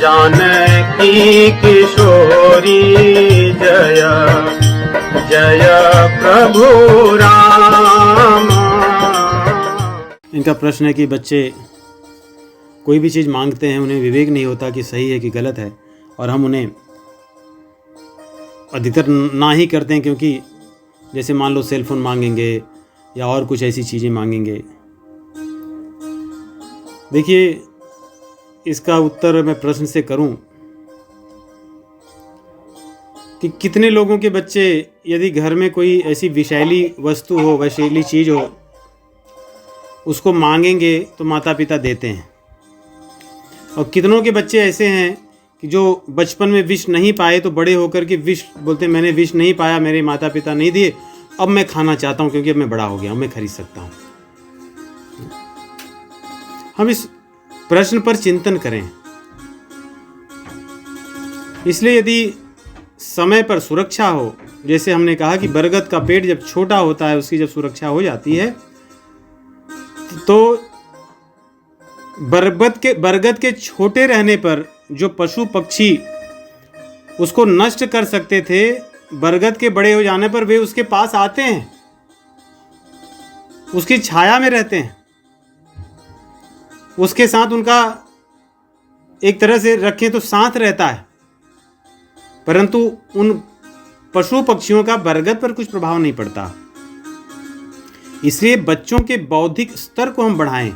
जानकी किशोरी जय जय प्रभु राम। इनका प्रश्न है कि बच्चे कोई भी चीज़ मांगते हैं, उन्हें विवेक नहीं होता कि सही है कि गलत है, और हम उन्हें अधिकतर ना ही करते हैं, क्योंकि जैसे मान लो सेल फोन मांगेंगे या और कुछ ऐसी चीज़ें मांगेंगे। देखिए, इसका उत्तर मैं प्रश्न से करूं कि कितने लोगों के बच्चे यदि घर में कोई ऐसी विषैली वस्तु हो, विषैली चीज़ हो, उसको मांगेंगे तो माता पिता देते हैं, और कितनों के बच्चे ऐसे हैं कि जो बचपन में विष नहीं पाए तो बड़े होकर के विष बोलते, मैंने विष नहीं पाया, मेरे माता पिता नहीं दिए, अब मैं खाना चाहता हूँ क्योंकि अब मैं बड़ा हो गया हूँ, मैं खरीद सकता हूँ। हम इस प्रश्न पर चिंतन करें। इसलिए यदि समय पर सुरक्षा हो, जैसे हमने कहा कि बरगद का पेड़ जब छोटा होता है, उसकी जब सुरक्षा हो जाती है, तो बरगद के छोटे रहने पर जो पशु पक्षी उसको नष्ट कर सकते थे, बरगद के बड़े हो जाने पर वे उसके पास आते हैं, उसकी छाया में रहते हैं, उसके साथ उनका एक तरह से रखें तो साथ रहता है, परंतु उन पशु पक्षियों का बरगद पर कुछ प्रभाव नहीं पड़ता। इसलिए बच्चों के बौद्धिक स्तर को हम बढ़ाएं,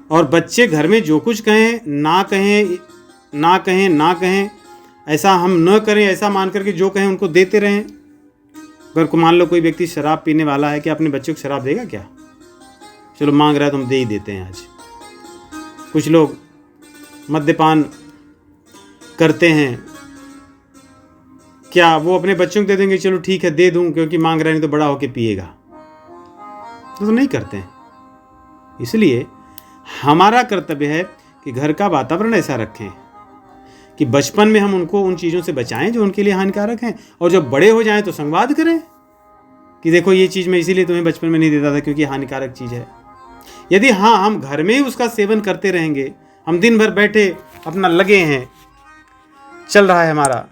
और बच्चे घर में जो कुछ कहें, ना कहें ना कहें ना कहें, ऐसा हम न करें, ऐसा मान करके जो कहें उनको देते रहें। अगर को मान लो कोई व्यक्ति शराब पीने वाला है, क्या अपने बच्चे को शराब देगा क्या? चलो मांग रहा है तो हम दे ही देते हैं। आज कुछ लोग मद्यपान करते हैं, क्या वो अपने बच्चों को दे देंगे, चलो ठीक है दे दूं क्योंकि मांग रहा है, नहीं तो बड़ा होके पिएगा? तो नहीं करते हैं। इसलिए हमारा कर्तव्य है कि घर का वातावरण ऐसा रखें कि बचपन में हम उनको उन चीज़ों से बचाएं जो उनके लिए हानिकारक हैं, और जब बड़े हो जाएं तो संवाद करें कि देखो ये चीज़ मैं इसीलिए तुम्हें बचपन में नहीं देता था क्योंकि हानिकारक चीज़ है। यदि हाँ, हम घर में ही उसका सेवन करते रहेंगे, हम दिन भर बैठे अपना लगे हैं, चल रहा है हमारा,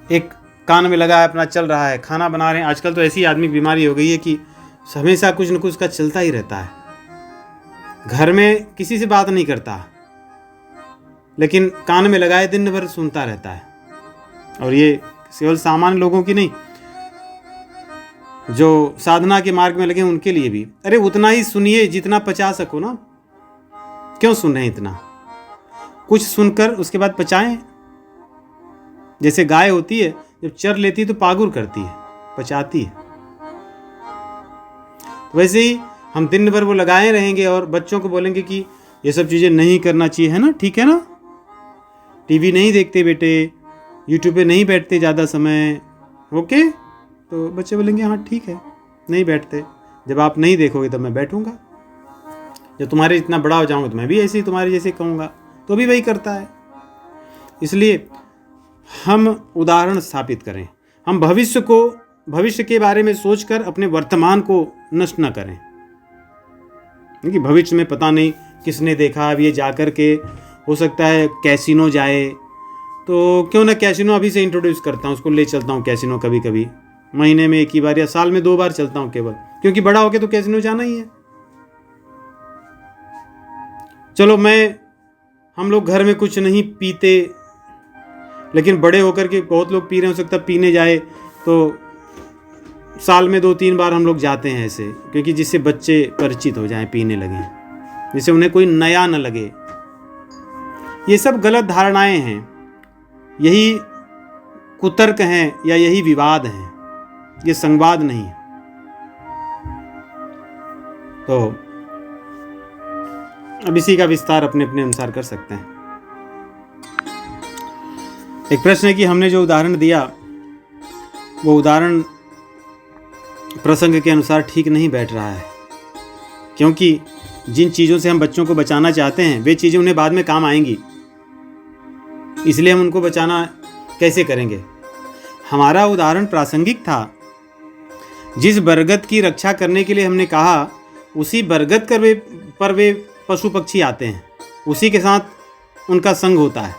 एक कान में लगा है अपना चल रहा है, खाना बना रहे हैं। आजकल तो ऐसी आदमी की बीमारी हो गई है कि हमेशा कुछ न कुछ का चलता ही रहता है, घर में किसी से बात नहीं करता, लेकिन कान में लगाए दिन भर सुनता रहता है। और ये केवल सामान्य लोगों की नहीं, जो साधना के मार्ग में लगे उनके लिए भी। अरे उतना ही सुनिए जितना पचा सको ना, क्यों सुन रहे हैं इतना? कुछ सुनकर उसके बाद पचाएं। जैसे गाय होती है, जब चर लेती है तो पागुर करती है, पचाती है। वैसे ही हम दिन भर वो लगाए रहेंगे और बच्चों को बोलेंगे कि ये सब चीज़ें नहीं करना चाहिए, है ना, ठीक है ना, टीवी नहीं देखते बेटे, यूट्यूब पे नहीं बैठते ज़्यादा समय, ओके? तो बच्चे बोलेंगे हाँ ठीक है, नहीं बैठते, जब आप नहीं देखोगे तब मैं बैठूंगा, जब तुम्हारे इतना बड़ा हो जाऊंगा तो मैं भी ऐसे ही तुम्हारे जैसे कहूँगा। तो भी वही करता है। इसलिए हम उदाहरण स्थापित करें, हम भविष्य के बारे में सोचकर अपने वर्तमान को नष्ट न करें, क्योंकि भविष्य में पता नहीं किसने देखा। अब ये जाकर के हो सकता है कैसीनो जाए, तो क्यों ना कैसीनो अभी से इंट्रोड्यूस करता हूँ, उसको ले चलता हूँ कैसीनो, कभी कभी महीने में 1 ही बार या साल में 2 बार चलता हूँ केवल, क्योंकि बड़ा हो गया तो कैसीनो जाना ही है। चलो हम लोग घर में कुछ नहीं पीते, लेकिन बड़े होकर के बहुत लोग पी रहे हो सकता पीने जाए, तो साल में 2-3 बार हम लोग जाते हैं ऐसे, क्योंकि जिससे बच्चे परिचित हो जाएं, पीने लगें, जिससे उन्हें कोई नया न लगे। ये सब गलत धारणाएं हैं, यही कुतर्क हैं या यही विवाद हैं, ये संवाद नहीं है। तो अब इसी का विस्तार अपने अपने अनुसार कर सकते हैं। एक प्रश्न है कि हमने जो उदाहरण दिया वो उदाहरण प्रसंग के अनुसार ठीक नहीं बैठ रहा है, क्योंकि जिन चीज़ों से हम बच्चों को बचाना चाहते हैं वे चीज़ें उन्हें बाद में काम आएंगी, इसलिए हम उनको बचाना कैसे करेंगे? हमारा उदाहरण प्रासंगिक था। जिस बरगद की रक्षा करने के लिए हमने कहा, उसी बरगद पर वे पशु पक्षी आते हैं, उसी के साथ उनका संग होता है।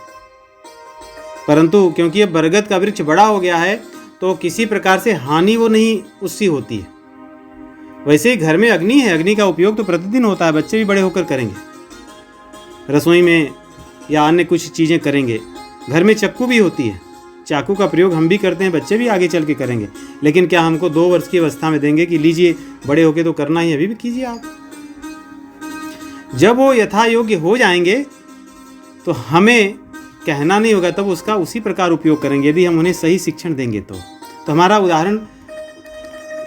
परंतु क्योंकि अब बरगद का वृक्ष बड़ा हो गया है तो किसी प्रकार से हानि वो नहीं उससे होती है। वैसे ही घर में अग्नि है, अग्नि का उपयोग तो प्रतिदिन होता है, बच्चे भी बड़े होकर करेंगे, रसोई में या अन्य कुछ चीज़ें करेंगे। घर में चक्कू भी होती है, चाकू का प्रयोग हम भी करते हैं, बच्चे भी आगे चल के करेंगे। लेकिन क्या हमको 2 वर्ष की अवस्था में देंगे कि लीजिए बड़े होके तो करना ही, अभी भी कीजिए आप। जब वो यथा योग्य हो जाएंगे तो हमें कहना नहीं होगा, तब उसका उसी प्रकार उपयोग करेंगे यदि हम उन्हें सही शिक्षण देंगे तो हमारा उदाहरण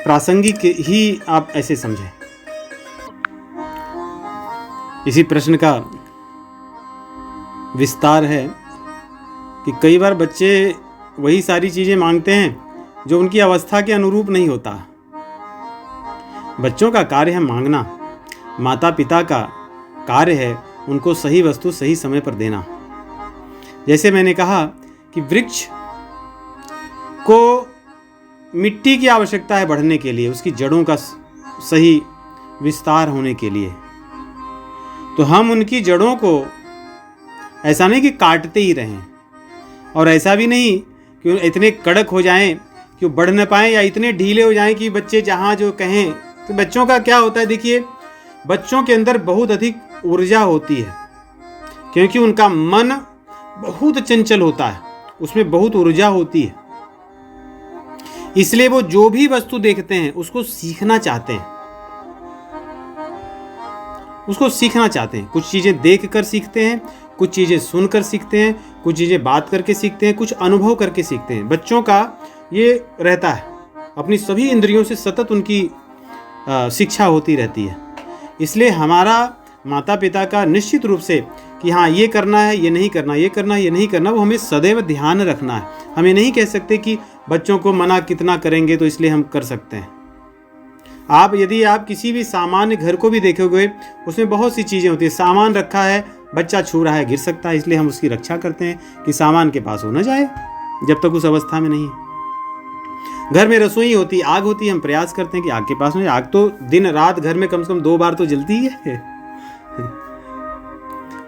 प्रासंगिक ही आप ऐसे समझें। इसी प्रश्न का विस्तार है कि कई बार बच्चे वही सारी चीज़ें मांगते हैं जो उनकी अवस्था के अनुरूप नहीं होता। बच्चों का कार्य है मांगना, माता पिता का कार्य है उनको सही वस्तु सही समय पर देना। जैसे मैंने कहा कि वृक्ष को मिट्टी की आवश्यकता है बढ़ने के लिए, उसकी जड़ों का सही विस्तार होने के लिए। तो हम उनकी जड़ों को ऐसा नहीं कि काटते ही रहें, और ऐसा भी नहीं कि इतने कड़क हो जाएं कि वो बढ़ न पाएं, या इतने ढीले हो जाएं कि बच्चे जहाँ जो कहें। तो बच्चों का क्या होता है, देखिए बच्चों के अंदर बहुत अधिक ऊर्जा होती है, क्योंकि उनका मन बहुत चंचल होता है, उसमें बहुत ऊर्जा होती है। इसलिए वो जो भी वस्तु देखते हैं उसको सीखना चाहते हैं, उसको सीखना चाहते हैं। कुछ चीजें देख कर सीखते हैं, कुछ चीजें सुनकर सीखते हैं, कुछ चीजें बात करके सीखते हैं, कुछ अनुभव करके सीखते हैं। बच्चों का ये रहता है, अपनी सभी इंद्रियों से सतत उनकी शिक्षा होती रहती है। इसलिए हमारा माता पिता का निश्चित रूप से कि हाँ ये करना है, ये नहीं करना, ये करना है, ये नहीं करना, वो हमें सदैव ध्यान रखना है। हमें नहीं कह सकते कि बच्चों को मना कितना करेंगे तो इसलिए हम कर सकते हैं। यदि आप किसी भी सामान्य घर को भी देखोगे, उसमें बहुत सी चीज़ें होती है। सामान रखा है, बच्चा छू रहा है, गिर सकता है, इसलिए हम उसकी रक्षा करते हैं कि सामान के पास हो न जाए जब तक उस अवस्था में नहीं है। घर में रसोई होती है, आग होती है, हम प्रयास करते हैं कि आग के पास नहीं। आग तो दिन रात घर में कम से कम 2 बार तो जलती ही है।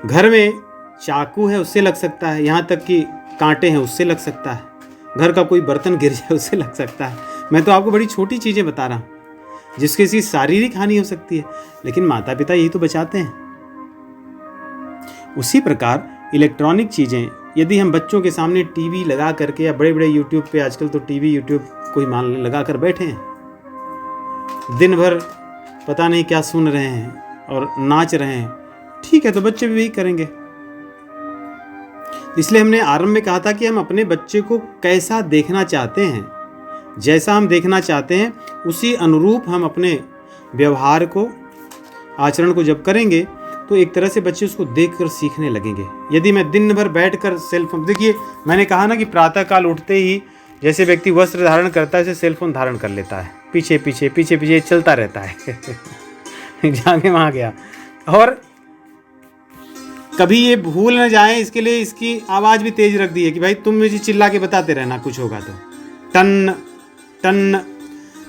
घर में चाकू है, उससे लग सकता है, यहाँ तक कि कांटे हैं उससे लग सकता है, घर का कोई बर्तन गिर जाए उससे लग सकता है। मैं तो आपको बड़ी छोटी चीज़ें बता रहा हूँ जिसके से शारीरिक हानि हो सकती है, लेकिन माता पिता यही तो बचाते हैं। उसी प्रकार इलेक्ट्रॉनिक चीज़ें यदि हम बच्चों के सामने टीवी लगा करके, या बड़े बड़े यूट्यूब पे, आजकल तो टीवी यूट्यूब कोई मान लगा कर बैठे हैं, दिन भर पता नहीं क्या सुन रहे हैं और नाच रहे हैं, ठीक है तो बच्चे भी वही करेंगे। इसलिए हमने आरंभ में कहा था कि हम अपने बच्चे को कैसा देखना चाहते हैं, जैसा हम देखना चाहते हैं उसी अनुरूप हम अपने व्यवहार को, आचरण को जब करेंगे तो एक तरह से बच्चे उसको देखकर सीखने लगेंगे। यदि मैं दिन भर बैठकर सेलफोन, देखिए मैंने कहा ना कि प्रातःकाल उठते ही जैसे व्यक्ति वस्त्र धारण करता है, ऐसे सेलफोन धारण कर लेता है, पीछे पीछे पीछे पीछे चलता रहता है। जाके वहाँ गया, और कभी ये भूल न जाए इसके लिए इसकी आवाज़ भी तेज रख दी है कि भाई तुम मुझे चिल्ला के बताते रहना कुछ होगा तो, टन टन।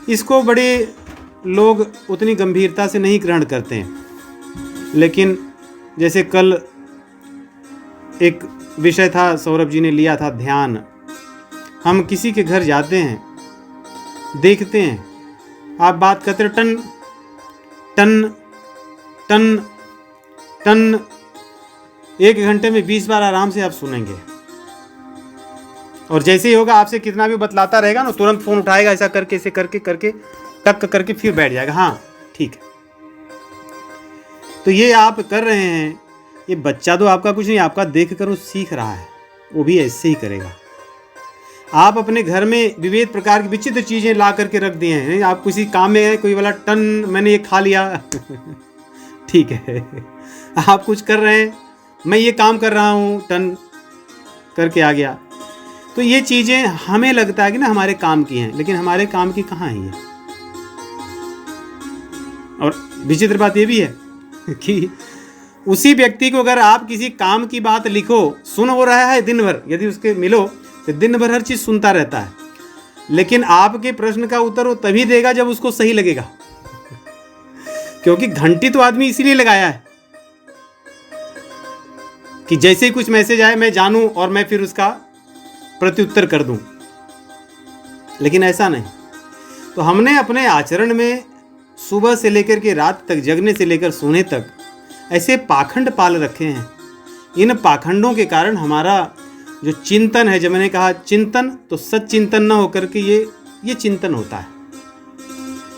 इसको बड़े लोग उतनी गंभीरता से नहीं ग्रहण करते हैं, लेकिन जैसे कल एक विषय था, सौरभ जी ने लिया था ध्यान। हम किसी के घर जाते हैं, देखते हैं, आप बात करते टन टन टन टन, 1 घंटे में 20 बार आराम से आप सुनेंगे। और जैसे ही होगा आपसे कितना भी बतलाता रहेगा ना, तुरंत फोन उठाएगा, ऐसा करके, ऐसे करके करके टक करके फिर बैठ जाएगा, हाँ ठीक है। तो ये आप कर रहे हैं, ये बच्चा तो आपका कुछ नहीं, आपका देख कर वो सीख रहा है, वो भी ऐसे ही करेगा। आप अपने घर में विविध प्रकार की विचित्र चीज़ें ला करके रख दिए हैं, आप किसी काम में हैं, कोई वाला टन मैंने ये खा लिया, ठीक है। आप कुछ कर रहे हैं, मैं ये काम कर रहा हूँ, टन करके आ गया। तो ये चीज़ें हमें लगता है कि ना हमारे काम की हैं, लेकिन हमारे काम की कहाँ है ये। और विचित्र बात ये भी है कि उसी व्यक्ति को अगर आप किसी काम की बात लिखो, सुन हो रहा है दिन भर, यदि उसके मिलो तो दिन भर हर चीज़ सुनता रहता है, लेकिन आपके प्रश्न का उत्तर वो तभी देगा जब उसको सही लगेगा। क्योंकि घंटी तो आदमी इसीलिए लगाया है कि जैसे ही कुछ मैसेज आए मैं जानूं और मैं फिर उसका प्रत्युत्तर कर दूं, लेकिन ऐसा नहीं। तो हमने अपने आचरण में सुबह से लेकर के रात तक, जगने से लेकर सोने तक ऐसे पाखंड पाल रखे हैं। इन पाखंडों के कारण हमारा जो चिंतन है, जब मैंने कहा चिंतन, तो सच्चिंतन न होकर के ये चिंतन होता है।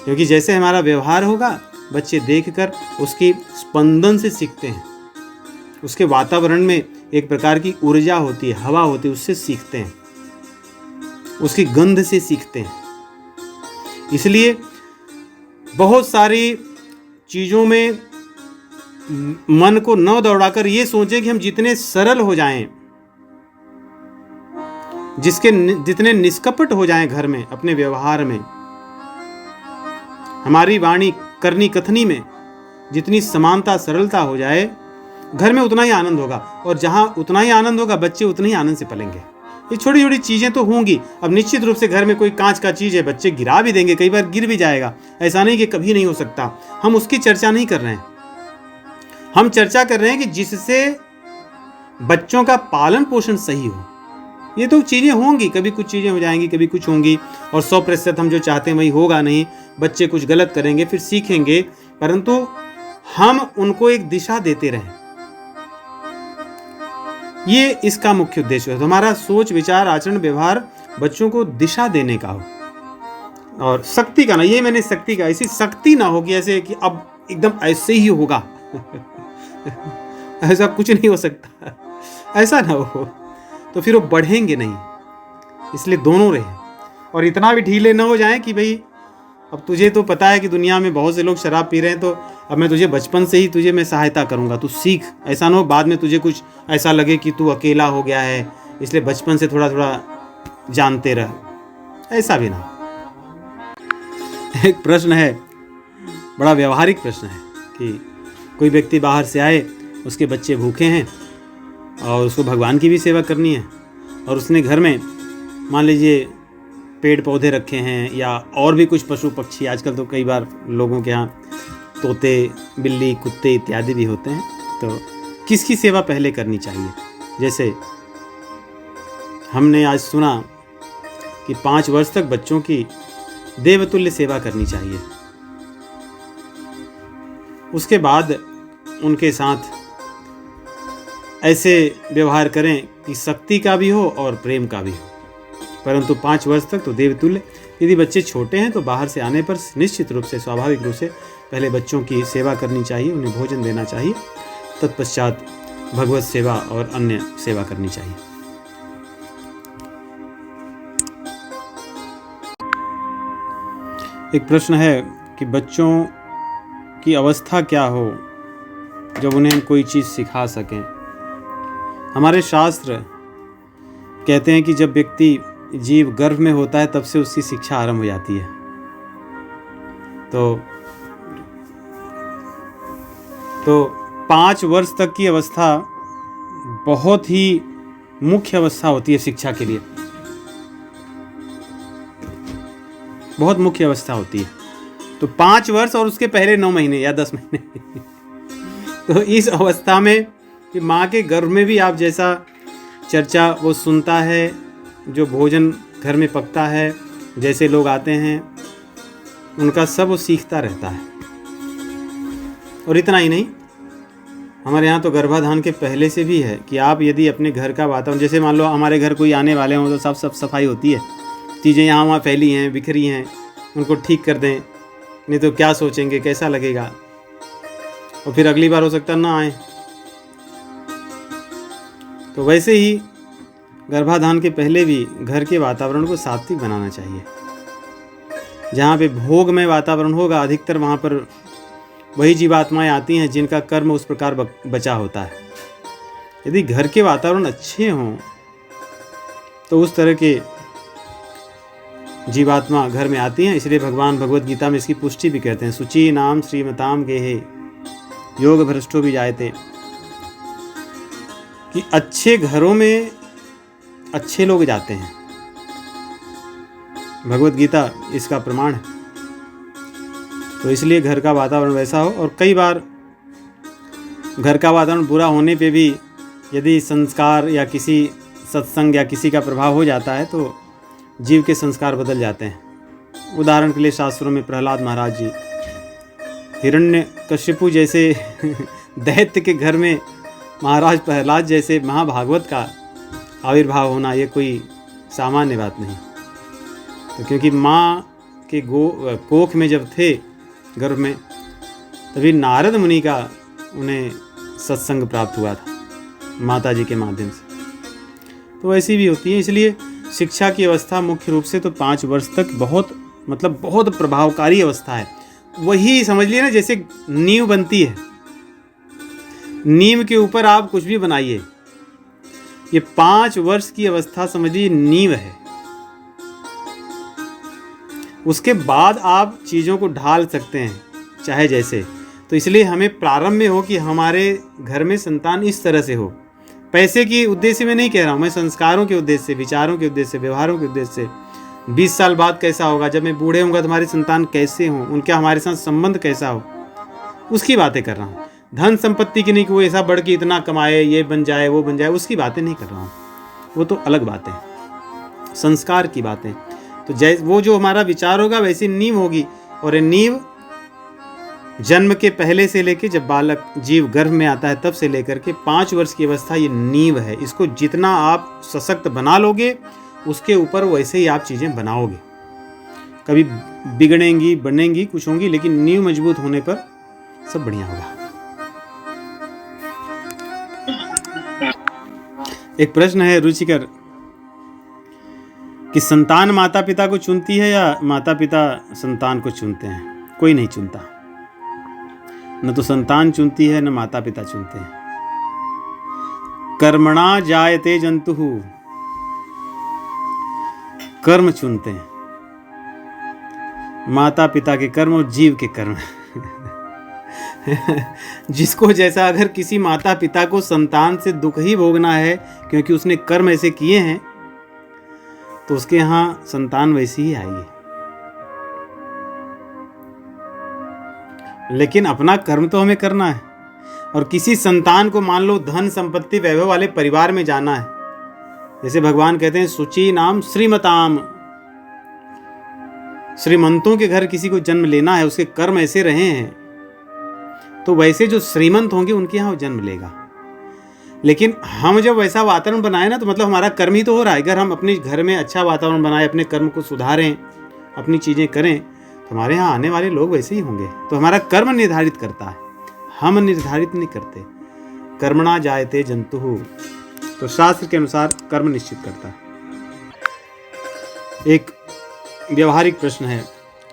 क्योंकि जैसे हमारा व्यवहार होगा, बच्चे देखकर उसकी स्पंदन से सीखते हैं, उसके वातावरण में एक प्रकार की ऊर्जा होती है, हवा होती है, उससे सीखते हैं, उसकी गंध से सीखते हैं। इसलिए बहुत सारी चीज़ों में मन को न दौड़ाकर ये सोचें कि हम जितने सरल हो जाएं, जितने निष्कपट हो जाएं घर में, अपने व्यवहार में, हमारी वाणी करनी कथनी में जितनी समानता सरलता हो जाए, घर में उतना ही आनंद होगा। और जहां उतना ही आनंद होगा, बच्चे उतने ही आनंद से पलेंगे। ये छोटी छोटी चीजें तो होंगी। अब निश्चित रूप से घर में कोई कांच का चीज है, बच्चे गिरा भी देंगे, कई बार गिर भी जाएगा, ऐसा नहीं कि कभी नहीं हो सकता। हम उसकी चर्चा नहीं कर रहे हैं, हम चर्चा कर रहे हैं कि जिससे बच्चों का पालन पोषण सही हो। ये तो चीजें होंगी, कभी कुछ चीजें हो जाएंगी, कभी कुछ होंगी, और 100% हम जो चाहते हैं वही होगा नहीं। बच्चे कुछ गलत करेंगे, फिर सीखेंगे, परंतु हम उनको एक दिशा देते रहें, ये इसका मुख्य उद्देश्य है। तो हमारा सोच विचार आचरण व्यवहार बच्चों को दिशा देने का हो, और शक्ति का ना, ये मैंने शक्ति का, ऐसी शक्ति ना हो कि ऐसे कि अब एकदम ऐसे ही होगा ऐसा कुछ नहीं हो सकता, ऐसा ना हो, तो फिर वो बढ़ेंगे नहीं। इसलिए दोनों रहे, और इतना भी ढीले ना हो जाएं कि भाई अब तुझे तो पता है कि दुनिया में बहुत से लोग शराब पी रहे हैं, तो अब मैं तुझे बचपन से ही तुझे मैं सहायता करूंगा, तू सीख। ऐसा ना हो बाद में तुझे कुछ ऐसा लगे कि तू अकेला हो गया है, इसलिए बचपन से थोड़ा थोड़ा जानते रह, ऐसा भी ना। एक प्रश्न है, बड़ा व्यवहारिक प्रश्न है, कि कोई व्यक्ति बाहर से आए, उसके बच्चे भूखे हैं और उसको भगवान की भी सेवा करनी है, और उसने घर में मान लीजिए पेड़ पौधे रखे हैं या और भी कुछ पशु पक्षी, आजकल तो कई बार लोगों के यहाँ तोते, बिल्ली, कुत्ते इत्यादि भी होते हैं, तो किसकी सेवा पहले करनी चाहिए? जैसे हमने आज सुना कि 5 वर्ष तक बच्चों की देवतुल्य सेवा करनी चाहिए, उसके बाद उनके साथ ऐसे व्यवहार करें कि शक्ति का भी हो और प्रेम का भी हो, परंतु 5 वर्ष तक तो देवतुल्य। यदि बच्चे छोटे हैं तो बाहर से आने पर निश्चित रूप से, स्वाभाविक रूप से पहले बच्चों की सेवा करनी चाहिए, उन्हें भोजन देना चाहिए, तत्पश्चात भगवत सेवा और अन्य सेवा करनी चाहिए। एक प्रश्न है कि बच्चों की अवस्था क्या हो जब उन्हें हम कोई चीज़ सिखा सकें। हमारे शास्त्र कहते हैं कि जब व्यक्ति जीव गर्भ में होता है तब से उसकी शिक्षा आरंभ हो जाती है। तो 5 वर्ष तक की अवस्था बहुत ही मुख्य अवस्था होती है शिक्षा के लिए, बहुत मुख्य अवस्था होती है। तो 5 वर्ष और उसके पहले 9 महीने या 10 महीने तो इस अवस्था में कि माँ के गर्भ में भी आप जैसा चर्चा वो सुनता है, जो भोजन घर में पकता है, जैसे लोग आते हैं, उनका सब वो सीखता रहता है। और इतना ही नहीं, हमारे यहाँ तो गर्भाधान के पहले से भी है कि आप यदि अपने घर का वातावरण, जैसे मान लो हमारे घर कोई आने वाले हों तो सब सफाई होती है, चीज़ें यहाँ वहाँ फैली हैं, बिखरी हैं, उनको ठीक कर दें, नहीं तो क्या सोचेंगे, कैसा लगेगा, और फिर अगली बार हो सकता ना आए। तो वैसे ही गर्भाधान के पहले भी घर के वातावरण को सात्विक बनाना चाहिए। जहाँ पे भोगमय वातावरण होगा, अधिकतर वहाँ पर वही जीवात्माएं आती हैं जिनका कर्म उस प्रकार बचा होता है। यदि घर के वातावरण अच्छे हों तो उस तरह के जीवात्मा घर में आती हैं। इसलिए भगवान भगवत गीता में इसकी पुष्टि भी कहते हैं, सुचि नाम श्रीमताम गेहे योग भ्रष्टो भी जायते, कि अच्छे घरों में अच्छे लोग जाते हैं। भगवत गीता इसका प्रमाण है। तो इसलिए घर का वातावरण वैसा हो। और कई बार घर का वातावरण बुरा होने पे भी यदि संस्कार या किसी सत्संग या किसी का प्रभाव हो जाता है तो जीव के संस्कार बदल जाते हैं। उदाहरण के लिए शास्त्रों में प्रहलाद महाराज जी, हिरण्यकशिपु जैसे दैत्य के घर में महाराज प्रहलाद जैसे महाभागवत का आविर्भाव होना ये कोई सामान्य बात नहीं। तो क्योंकि माँ के कोख में जब थे गर्भ में, तभी नारद मुनि का उन्हें सत्संग प्राप्त हुआ था माता जी के माध्यम से। तो ऐसी भी होती है। इसलिए शिक्षा की अवस्था मुख्य रूप से तो 5 वर्ष तक बहुत प्रभावकारी अवस्था है। वही समझ लिए ना, जैसे नींव बनती है, नींव के ऊपर आप कुछ भी बनाइए, ये 5 वर्ष की अवस्था समझिए नींव है। उसके बाद आप चीज़ों को ढाल सकते हैं चाहे जैसे। तो इसलिए हमें प्रारंभ में हो कि हमारे घर में संतान इस तरह से हो। पैसे की उद्देश्य में नहीं कह रहा हूँ मैं, संस्कारों के उद्देश्य से, विचारों के उद्देश्य से, व्यवहारों के उद्देश्य से। 20 साल बाद कैसा होगा, जब मैं बूढ़े होऊंगा तो हमारी संतान कैसे हों, उनका हमारे साथ संबंध कैसा हो, उसकी बातें कर रहा हूँ। धन संपत्ति की नहीं कि वो ऐसा बढ़ के इतना कमाए, ये बन जाए, वो बन जाए, उसकी बातें नहीं कर रहा हूँ। वो तो अलग बातें, संस्कार की बातें। तो जैसे वो जो हमारा विचार होगा वैसी नींव होगी। और ये नींव जन्म के पहले से लेके जब बालक जीव गर्भ में आता है तब से लेकर के 5 वर्ष की अवस्था ये नींव है। इसको जितना आप सशक्त बना लोगे उसके ऊपर वैसे ही आप चीज़ें बनाओगे। कभी बिगड़ेंगी, बनेंगी, कुछ होंगी, लेकिन नींव मजबूत होने पर सब बढ़िया होगा। एक प्रश्न है रुचिकर कि संतान माता पिता को चुनती है या माता पिता संतान को चुनते हैं? कोई नहीं चुनता, न तो संतान चुनती है न माता पिता चुनते हैं। कर्मणा जायते जंतुः, कर्म चुनते हैं, माता पिता के कर्म और जीव के कर्म। जिसको जैसा, अगर किसी माता पिता को संतान से दुख ही भोगना है क्योंकि उसने कर्म ऐसे किए हैं, तो उसके यहाँ संतान वैसी ही आएगी। लेकिन अपना कर्म तो हमें करना है। और किसी संतान को मान लो धन संपत्ति वैभव वाले परिवार में जाना है, जैसे भगवान कहते हैं सुचि नाम श्रीमताम, श्रीमंतों के घर किसी को जन्म लेना है, उसके कर्म ऐसे रहे हैं, तो वैसे जो श्रीमंत होंगे उनके यहाँ वो जन्म लेगा। लेकिन हम जब वैसा वातावरण बनाए ना, तो मतलब हमारा कर्म ही तो हो रहा है। अगर हम अपने घर में अच्छा वातावरण बनाए, अपने कर्म को सुधारें, अपनी चीज़ें करें, तो हमारे यहाँ आने वाले लोग वैसे ही होंगे। तो हमारा कर्म निर्धारित करता है, हम निर्धारित नहीं करते। कर्मणा जायते जंतुः, तो शास्त्र के अनुसार कर्म निश्चित करता है। एक व्यवहारिक प्रश्न है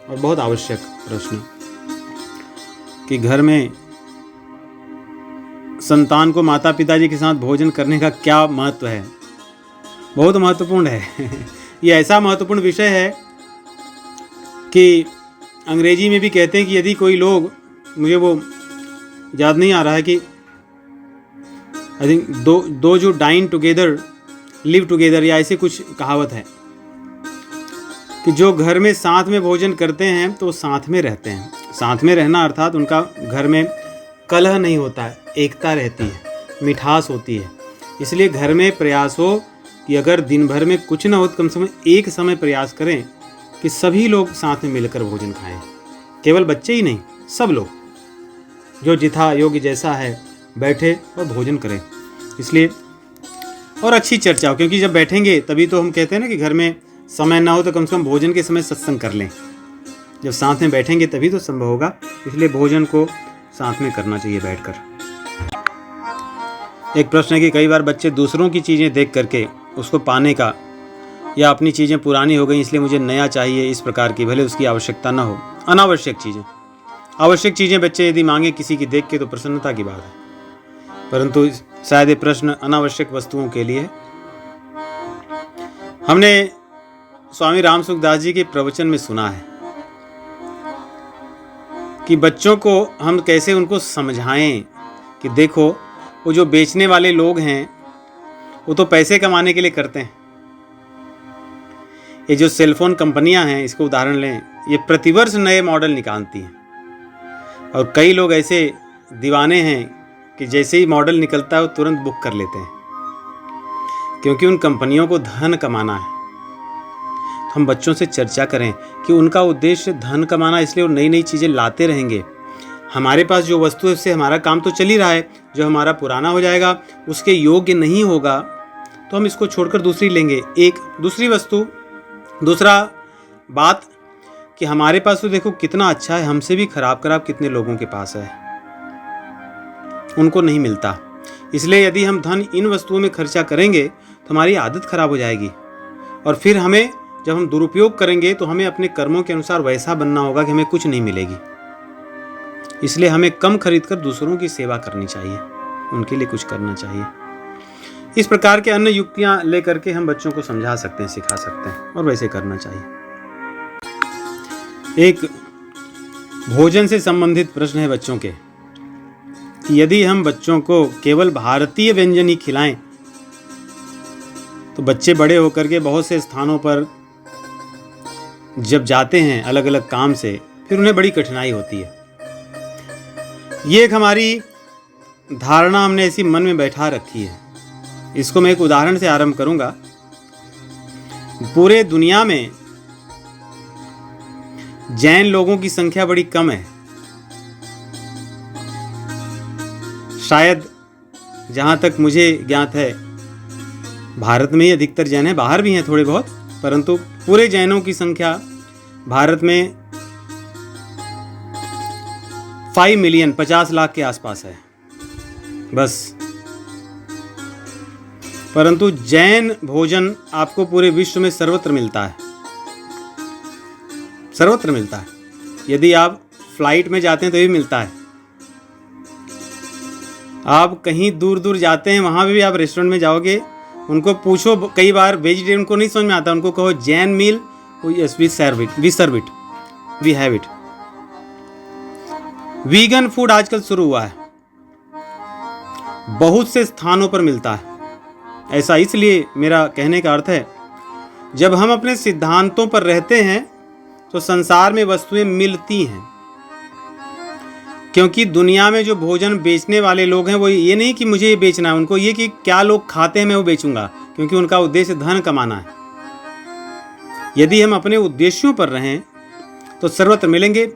और बहुत आवश्यक प्रश्न कि घर में संतान को माता पिताजी के साथ भोजन करने का क्या महत्व है? बहुत महत्वपूर्ण है। ये ऐसा महत्वपूर्ण विषय है कि अंग्रेजी में भी कहते हैं कि यदि कोई लोग, मुझे वो याद नहीं आ रहा है कि आई थिंक दो जो डाइन टुगेदर लिव टुगेदर, या ऐसे कुछ कहावत है कि जो घर में साथ में भोजन करते हैं तो साथ में रहते हैं। साथ में रहना अर्थात उनका घर में कलह नहीं होता है, एकता रहती है, मिठास होती है। इसलिए घर में प्रयास हो कि अगर दिन भर में कुछ ना हो तो कम से कम एक समय प्रयास करें कि सभी लोग साथ में मिलकर भोजन खाएं। केवल बच्चे ही नहीं, सब लोग जो जिथा योग्य जैसा है बैठे और भोजन करें। इसलिए और अच्छी चर्चा हो, क्योंकि जब बैठेंगे तभी तो हम कहते हैं ना कि घर में समय ना हो तो कम से कम भोजन के समय सत्संग कर लें। जब साथ में बैठेंगे तभी तो संभव होगा। इसलिए भोजन को साथ में करना चाहिए बैठकर। एक प्रश्न है कि कई बार बच्चे दूसरों की चीज़ें देख करके उसको पाने का, या अपनी चीज़ें पुरानी हो गई इसलिए मुझे नया चाहिए, इस प्रकार की, भले उसकी आवश्यकता ना हो, अनावश्यक चीज़ें। आवश्यक चीज़ें बच्चे यदि मांगे किसी की देख के तो प्रसन्नता की बात है, परंतु शायद ये प्रश्न अनावश्यक वस्तुओं के लिए है। हमने स्वामी राम सुखदास जी के प्रवचन में सुना है कि बच्चों को हम कैसे उनको समझाएं कि देखो वो जो बेचने वाले लोग हैं वो तो पैसे कमाने के लिए करते हैं। ये जो सेलफोन कंपनियां हैं, इसको उदाहरण लें, ये प्रतिवर्ष नए मॉडल निकालती हैं और कई लोग ऐसे दीवाने हैं कि जैसे ही मॉडल निकलता है वो तुरंत बुक कर लेते हैं, क्योंकि उन कंपनियों को धन कमाना है। तो हम बच्चों से चर्चा करें कि उनका उद्देश्य धन कमाना, इसलिए वो नई नई चीज़ें लाते रहेंगे। हमारे पास जो वस्तु है उससे हमारा काम तो चल ही रहा है, जो हमारा पुराना हो जाएगा, उसके योग्य नहीं होगा तो हम इसको छोड़कर दूसरी लेंगे। एक दूसरी वस्तु, दूसरा बात कि हमारे पास तो देखो कितना अच्छा है, हमसे भी खराब कितने लोगों के पास है, उनको नहीं मिलता। इसलिए यदि हम धन इन वस्तुओं में खर्चा करेंगे तो हमारी आदत खराब हो जाएगी, और फिर हमें जब हम दुरुपयोग करेंगे तो हमें अपने कर्मों के अनुसार वैसा बनना होगा कि हमें कुछ नहीं मिलेगी। इसलिए हमें कम खरीद कर दूसरों की सेवा करनी चाहिए, उनके लिए कुछ करना चाहिए। इस प्रकार के अन्य युक्तियां लेकर के हम बच्चों को समझा सकते हैं, सिखा सकते हैं, और वैसे करना चाहिए। एक भोजन से संबंधित प्रश्न है बच्चों के कि यदि हम बच्चों को केवल भारतीय व्यंजन ही खिलाएं तो बच्चे बड़े होकर के बहुत से स्थानों पर जब जाते हैं अलग अलग काम से, फिर उन्हें बड़ी कठिनाई होती है। ये एक हमारी धारणा हमने ऐसी मन में बैठा रखी है। इसको मैं एक उदाहरण से आरंभ करूंगा। पूरे दुनिया में जैन लोगों की संख्या बड़ी कम है। शायद जहां तक मुझे ज्ञात है भारत में ही अधिकतर जैन है, बाहर भी हैं थोड़े बहुत, परंतु पूरे जैनों की संख्या भारत में 5 मिलियन 50 लाख के आसपास है बस। परंतु जैन भोजन आपको पूरे विश्व में सर्वत्र मिलता है, सर्वत्र मिलता है। यदि आप फ्लाइट में जाते हैं तो भी मिलता है, आप कहीं दूर दूर जाते हैं वहां भी आप रेस्टोरेंट में जाओगे, उनको पूछो, कई बार वेजिटेरियन को नहीं समझ में आता, उनको कहो Jain meal, yes we serve it, we have it. Vegan food आजकल शुरू हुआ है, बहुत से स्थानों पर मिलता है। ऐसा इसलिए मेरा कहने का अर्थ है, जब हम अपने सिद्धांतों पर रहते हैं तो संसार में वस्तुएं मिलती हैं। क्योंकि दुनिया में जो भोजन बेचने वाले लोग हैं वो ये नहीं कि मुझे ये बेचना है, उनको ये कि क्या लोग खाते हैं मैं वो बेचूंगा, क्योंकि उनका उद्देश्य धन कमाना है। यदि हम अपने उद्देश्यों पर रहें तो सर्वत्र मिलेंगे।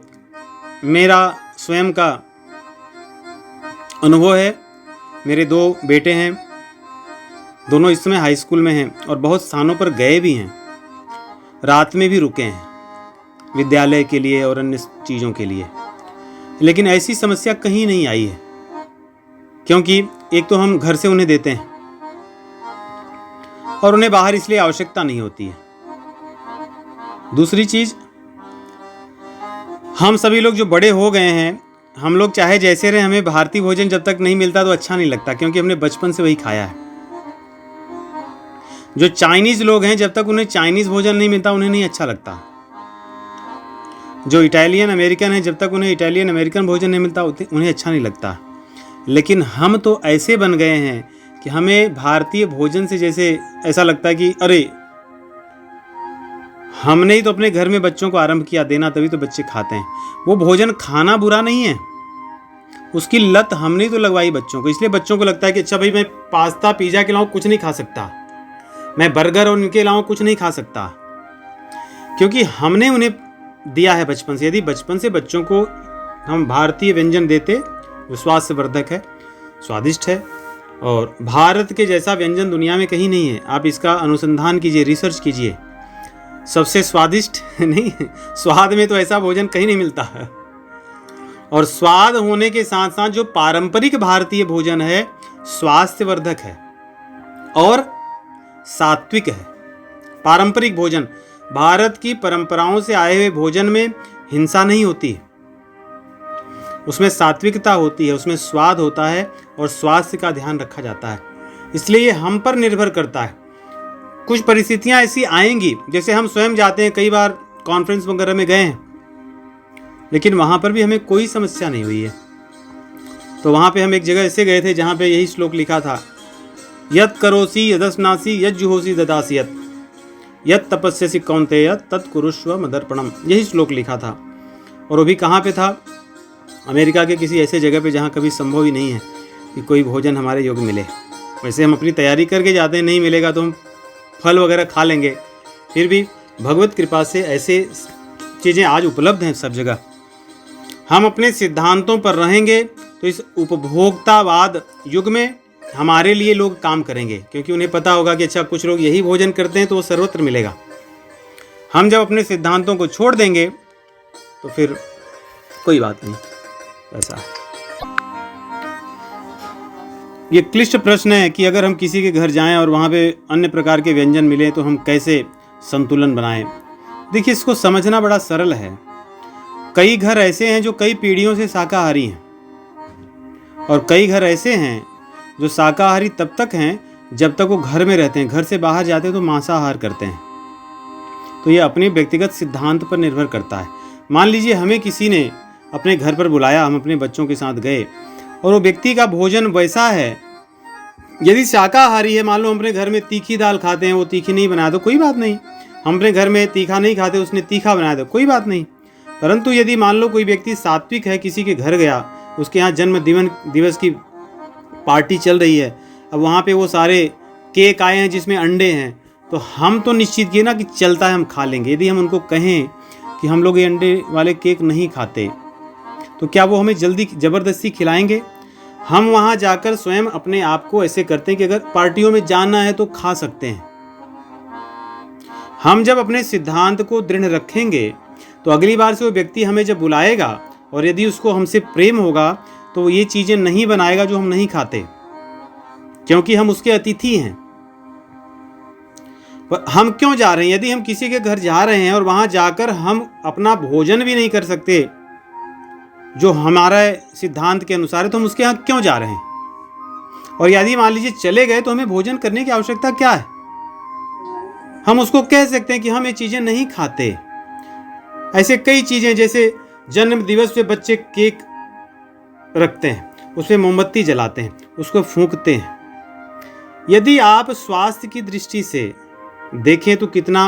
मेरा स्वयं का अनुभव है, मेरे 2 बेटे हैं, दोनों इस समय हाई स्कूल में हैं और बहुत स्थानों पर गए भी हैं, रात में भी रुके हैं विद्यालय के लिए और अन्य चीज़ों के लिए, लेकिन ऐसी समस्या कहीं नहीं आई है। क्योंकि एक तो हम घर से उन्हें देते हैं और उन्हें बाहर इसलिए आवश्यकता नहीं होती है। दूसरी चीज, हम सभी लोग जो बड़े हो गए हैं, हम लोग चाहे जैसे रहे, हमें भारतीय भोजन जब तक नहीं मिलता तो अच्छा नहीं लगता, क्योंकि हमने बचपन से वही खाया है। जो चाइनीज लोग हैं, जब तक उन्हें चाइनीज भोजन नहीं मिलता उन्हें नहीं अच्छा लगता। जो इटालियन अमेरिकन है, जब तक उन्हें इटालियन अमेरिकन भोजन नहीं मिलता उन्हें अच्छा नहीं लगता। लेकिन हम तो ऐसे बन गए हैं कि हमें भारतीय भोजन से जैसे ऐसा लगता है कि अरे हमने ही तो अपने घर में बच्चों को आरंभ किया देना, तभी तो बच्चे खाते हैं। वो भोजन खाना बुरा नहीं है, उसकी लत हमने तो लगवाई बच्चों को। इसलिए बच्चों को लगता है कि अच्छा भाई मैं पास्ता पिज्जा के अलावा कुछ नहीं खा सकता, मैं बर्गर और इनके अलावा कुछ नहीं खा सकता, क्योंकि हमने उन्हें दिया है बचपन से। यदि बचपन से बच्चों को हम भारतीय व्यंजन देते जो स्वास्थ्यवर्धक है, स्वादिष्ट है, और भारत के जैसा व्यंजन दुनिया में कहीं नहीं है। आप इसका अनुसंधान कीजिए, रिसर्च कीजिए, सबसे स्वादिष्ट नहीं, स्वाद में तो ऐसा भोजन कहीं नहीं मिलता है। और स्वाद होने के साथ साथ जो पारंपरिक भारतीय भोजन है स्वास्थ्यवर्धक है और सात्विक है। पारंपरिक भोजन, भारत की परंपराओं से आए हुए भोजन में हिंसा नहीं होती, उसमें सात्विकता होती है, उसमें स्वाद होता है और स्वास्थ्य का ध्यान रखा जाता है। इसलिए ये हम पर निर्भर करता है। कुछ परिस्थितियां ऐसी आएंगी, जैसे हम स्वयं जाते हैं, कई बार कॉन्फ्रेंस वगैरह में गए हैं, लेकिन वहां पर भी हमें कोई समस्या नहीं हुई है। तो वहां पे हम एक जगह ऐसे गए थे जहां पे यही श्लोक लिखा था, यत् करोसि यदस्नासि यज्जुहोसि ददासि यत्, यत् तपस्यसि कौन्तेय तत्कुरुष्व मदर्पणम, यही श्लोक लिखा था। और वो भी कहाँ पे था? अमेरिका के किसी ऐसे जगह पे जहाँ कभी संभव ही नहीं है। कि कोई भोजन हमारे योग्य मिले। वैसे हम अपनी तैयारी करके जाते हैं, नहीं मिलेगा तो हम फल वगैरह खा लेंगे। फिर भी भगवत कृपा से ऐसे चीज़ें आज उपलब्ध हैं सब जगह। हम अपने सिद्धांतों पर रहेंगे तो इस उपभोक्तावाद युग में हमारे लिए लोग काम करेंगे, क्योंकि उन्हें पता होगा कि अच्छा कुछ लोग यही भोजन करते हैं तो वो सर्वत्र मिलेगा। हम जब अपने सिद्धांतों को छोड़ देंगे तो फिर कोई बात नहीं, ऐसा है। ये क्लिष्ट प्रश्न है कि अगर हम किसी के घर जाएं और वहाँ पे अन्य प्रकार के व्यंजन मिले तो हम कैसे संतुलन बनाएं। देखिए, इसको समझना बड़ा सरल है। कई घर ऐसे हैं जो कई पीढ़ियों से शाकाहारी हैं, और कई घर ऐसे हैं जो शाकाहारी तब तक हैं जब तक वो घर में रहते हैं। घर से बाहर जाते हैं तो मांसाहार करते हैं। तो ये अपने व्यक्तिगत सिद्धांत पर निर्भर करता है। मान लीजिए हमें किसी ने अपने घर पर बुलाया, हम अपने बच्चों के साथ गए और वो व्यक्ति का भोजन वैसा है, यदि शाकाहारी है, मान लो हम अपने घर में तीखी दाल खाते हैं, वो तीखी नहीं बनाया तो कोई बात नहीं। हम अपने घर में तीखा नहीं खाते, उसने तीखा बनाया तो कोई बात नहीं। परंतु यदि मान लो कोई व्यक्ति सात्विक है, किसी के घर गया, उसके यहाँ जन्म दिवस की पार्टी चल रही है, अब वहाँ पे वो सारे केक आए हैं जिसमें अंडे हैं, तो हम तो निश्चित किए ना कि चलता है, हम खा लेंगे। यदि हम उनको कहें कि हम लोग ये अंडे वाले केक नहीं खाते, तो क्या वो हमें जल्दी ज़बरदस्ती खिलाएंगे? हम वहाँ जाकर स्वयं अपने आप को ऐसे करते हैं कि अगर पार्टियों में जाना है तो खा सकते हैं। हम जब अपने सिद्धांत को दृढ़ रखेंगे तो अगली बार से वो व्यक्ति हमें जब बुलाएगा और यदि उसको हमसे प्रेम होगा तो ये चीज़ें नहीं बनाएगा जो हम नहीं खाते, क्योंकि हम उसके अतिथि हैं। पर हम क्यों जा रहे हैं? यदि हम किसी के घर जा रहे हैं और वहाँ जाकर हम अपना भोजन भी नहीं कर सकते जो हमारे सिद्धांत के अनुसार है, तो हम उसके यहाँ क्यों जा रहे हैं? और यदि मान लीजिए चले गए तो हमें भोजन करने की आवश्यकता क्या है? हम उसको कह सकते हैं कि हम ये चीज़ें नहीं खाते। ऐसे कई चीज़ें, जैसे जन्म दिवस पे बच्चे केक रखते हैं, उसमें मोमबत्ती जलाते हैं, उसको फूंकते हैं। यदि आप स्वास्थ्य की दृष्टि से देखें तो कितना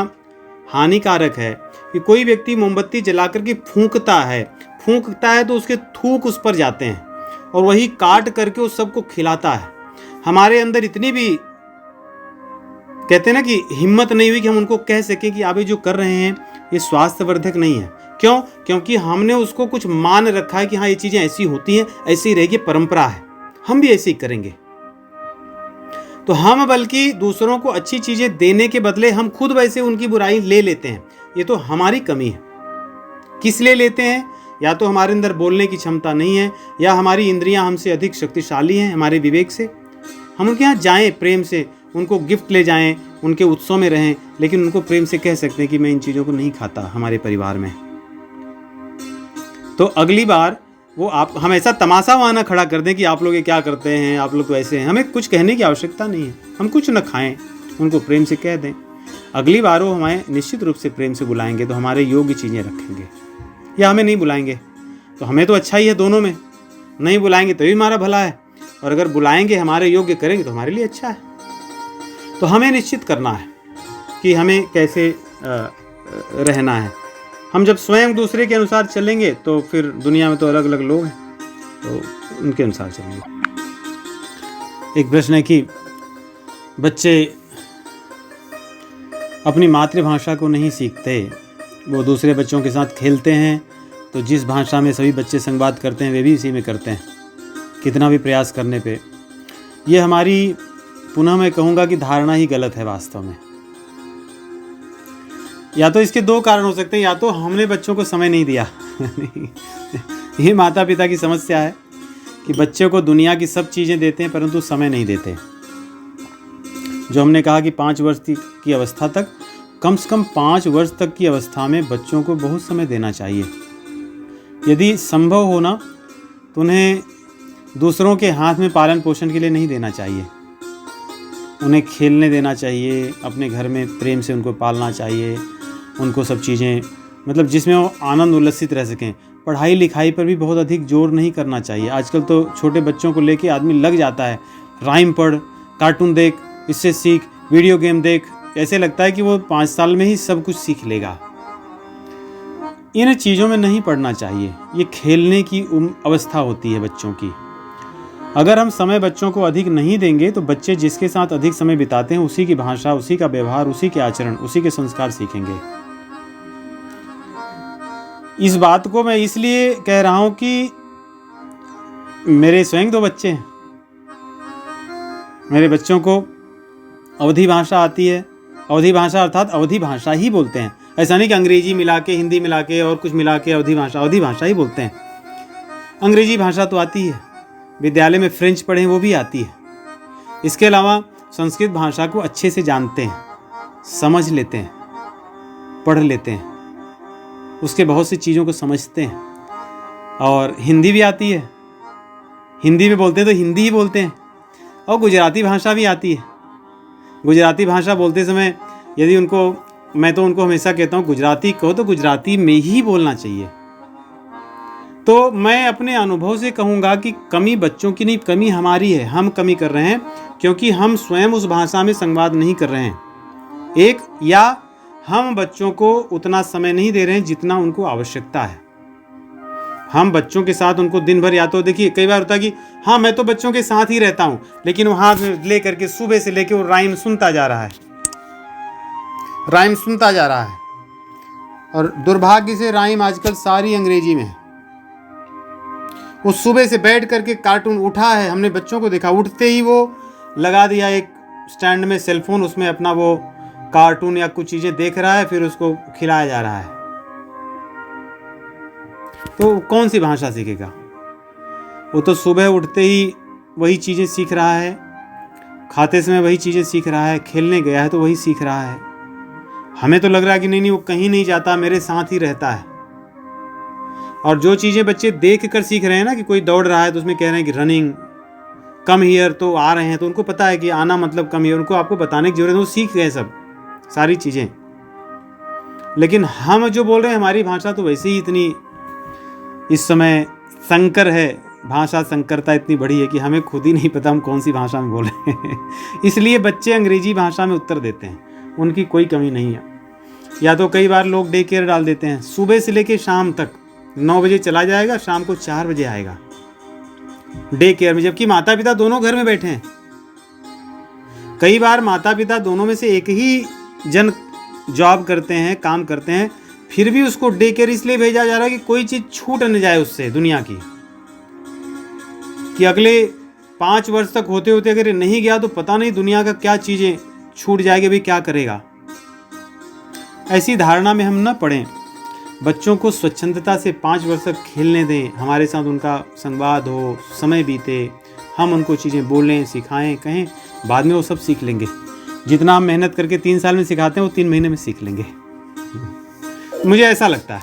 हानिकारक है कि कोई व्यक्ति मोमबत्ती जला करके फूंकता है तो उसके थूक उस पर जाते हैं और वही काट करके उस सबको खिलाता है। हमारे अंदर इतनी भी, कहते हैं ना, कि हिम्मत नहीं हुई कि हम उनको कह सकें कि आप ये जो कर रहे हैं ये स्वास्थ्यवर्धक नहीं है। क्यों? क्योंकि हमने उसको कुछ मान रखा है कि हाँ ये चीज़ें ऐसी होती हैं, ऐसी रहेगी, परंपरा है, हम भी ऐसे ही करेंगे। तो हम बल्कि दूसरों को अच्छी चीज़ें देने के बदले हम खुद वैसे उनकी बुराई ले लेते हैं। ये तो हमारी कमी है। किस लिए लेते हैं? या तो हमारे अंदर बोलने की क्षमता नहीं है, या हमारी इंद्रियां हमसे अधिक शक्तिशाली हैं हमारे विवेक से। हम उनके यहाँ जाएं प्रेम से, उनको गिफ्ट ले जाएं, उनके उत्सव में रहें, लेकिन उनको प्रेम से कह सकते हैं कि मैं इन चीज़ों को नहीं खाता हमारे परिवार में। तो अगली बार वो हम ऐसा तमाशा वहाँ ना खड़ा कर दें कि आप लोग ये क्या करते हैं, आप लोग तो ऐसे हैं। हमें कुछ कहने की आवश्यकता नहीं है, हम कुछ न खाएं, उनको प्रेम से कह दें। अगली बार वो हमें निश्चित रूप से प्रेम से बुलाएंगे तो हमारे योग्य चीज़ें रखेंगे, या हमें नहीं बुलाएंगे तो हमें तो अच्छा ही है। दोनों में नहीं बुलाएंगे तो भी हमारा भला है, और अगर बुलाएंगे हमारे योग्य करेंगे तो हमारे लिए अच्छा है। तो हमें निश्चित करना है कि हमें कैसे रहना है। हम जब स्वयं दूसरे के अनुसार चलेंगे तो फिर दुनिया में तो अलग अलग लोग हैं, तो उनके अनुसार चलेंगे। एक प्रश्न है कि बच्चे अपनी मातृभाषा को नहीं सीखते, वो दूसरे बच्चों के साथ खेलते हैं, तो जिस भाषा में सभी बच्चे संवाद करते हैं वे भी इसी में करते हैं, कितना भी प्रयास करने पे। ये हमारी, पुनः मैं कहूँगा कि धारणा ही गलत है वास्तव में। या तो इसके दो कारण हो सकते हैं, या तो हमने बच्चों को समय नहीं दिया ये माता पिता की समस्या है कि बच्चे को दुनिया की सब चीज़ें देते हैं परंतु समय नहीं देते। जो हमने कहा कि 5 वर्ष की अवस्था तक, कम से कम 5 वर्ष तक की अवस्था में बच्चों को बहुत समय देना चाहिए। यदि संभव हो ना तो उन्हें दूसरों के हाथ में पालन पोषण के लिए नहीं देना चाहिए, उन्हें खेलने देना चाहिए, अपने घर में प्रेम से उनको पालना चाहिए, उनको सब चीज़ें, मतलब जिसमें वो आनंद उल्लसित रह सकें। पढ़ाई लिखाई पर भी बहुत अधिक जोर नहीं करना चाहिए। आजकल तो छोटे बच्चों को लेके आदमी लग जाता है, राइम पढ़, कार्टून देख, इससे सीख, वीडियो गेम देख, ऐसे लगता है कि वो 5 साल में ही सब कुछ सीख लेगा। इन चीज़ों में नहीं पढ़ना चाहिए। ये खेलने की अवस्था होती है बच्चों की। अगर हम समय बच्चों को अधिक नहीं देंगे तो बच्चे जिसके साथ अधिक समय बिताते हैं उसी की भाषा, उसी का व्यवहार, उसी के आचरण, उसी के संस्कार सीखेंगे। इस बात को मैं इसलिए कह रहा हूं कि मेरे स्वयं 2 बच्चे हैं। मेरे बच्चों को अवधी भाषा आती है। अवधी भाषा अर्थात अवधी भाषा ही बोलते हैं। ऐसा नहीं कि अंग्रेजी मिला के, हिंदी मिला के और कुछ मिला के अवधी भाषा ही बोलते हैं। अंग्रेजी भाषा तो आती है, विद्यालय में फ्रेंच पढ़े वो भी आती है। इसके अलावा संस्कृत भाषा को अच्छे से जानते हैं, समझ लेते हैं, पढ़ लेते हैं, उसके बहुत सी चीज़ों को समझते हैं। और हिंदी भी आती है, हिंदी में बोलते हैं तो हिंदी ही बोलते हैं। और गुजराती भाषा भी आती है। गुजराती भाषा बोलते समय यदि मैं तो उनको हमेशा कहता हूँ गुजराती कहो तो गुजराती में ही बोलना चाहिए। तो मैं अपने अनुभव से कहूँगा कि कमी बच्चों की नहीं, कमी हमारी है। हम कमी कर रहे हैं क्योंकि हम स्वयं उस भाषा में संवाद नहीं कर रहे हैं। या हम बच्चों को उतना समय नहीं दे रहे हैं जितना उनको आवश्यकता है। हम बच्चों के साथ उनको दिन भर, या तो देखिए कई बार होता है कि हाँ मैं तो बच्चों के साथ ही रहता हूँ, लेकिन वहाँ ले करके सुबह से लेके वो राइम सुनता जा रहा है, और दुर्भाग्य से राइम आजकल सारी अंग्रेजी में है। वो सुबह से बैठ करके कार्टून उठा है, हमने बच्चों को देखा, उठते ही वो लगा दिया एक स्टैंड में सेलफोन, उसमें अपना वो कार्टून या कुछ चीज़ें देख रहा है, फिर उसको खिलाया जा रहा है। तो कौन सी भाषा सीखेगा? वो तो सुबह उठते ही वही चीज़ें सीख रहा है, खाते समय वही चीज़ें सीख रहा है, खेलने गया है तो वही सीख रहा है। हमें तो लग रहा है कि नहीं वो कहीं नहीं जाता, मेरे साथ ही रहता है। और जो चीज़ें बच्चे देख कर सीख रहे हैं ना, कि कोई दौड़ रहा है तो उसमें कह रहे हैं कि रनिंग कम हियर, तो आ रहे हैं तो उनको पता है कि आना मतलब कम हियर, उनको आपको बताने की जरूरत है, वो सीख गए सब सारी चीज़ें। लेकिन हम जो बोल रहे हैं, हमारी भाषा तो वैसे ही इतनी इस समय संकर है, भाषा संकरता इतनी बड़ी है कि हमें खुद ही नहीं पता हम कौन सी भाषा में बोल रहे हैं। इसलिए बच्चे अंग्रेजी भाषा में उत्तर देते हैं, उनकी कोई कमी नहीं है। या तो कई बार लोग डे केयर डाल देते हैं, सुबह से लेकर शाम तक 9 बजे चला जाएगा, शाम को 4 बजे आएगा डे केयर में, जबकि माता पिता दोनों घर में बैठे हैं। कई बार माता पिता दोनों में से एक ही जन जॉब करते हैं, काम करते हैं, फिर भी उसको डे केयर इसलिए भेजा जा रहा है कि कोई चीज़ छूट न जाए उससे दुनिया की, कि अगले 5 वर्ष तक होते होते अगर नहीं गया तो पता नहीं दुनिया का क्या चीज़ें छूट जाएगी, भाई क्या करेगा। ऐसी धारणा में हम न पड़ें। बच्चों को स्वच्छंदता से 5 वर्ष तक खेलने दें, हमारे साथ उनका संवाद हो, समय बीते, हम उनको चीज़ें बोलें, सिखाएं, कहें, बाद में वो सब सीख लेंगे। जितना हम मेहनत करके 3 साल में सिखाते हैं वो 3 महीने में सीख लेंगे। मुझे ऐसा लगता है।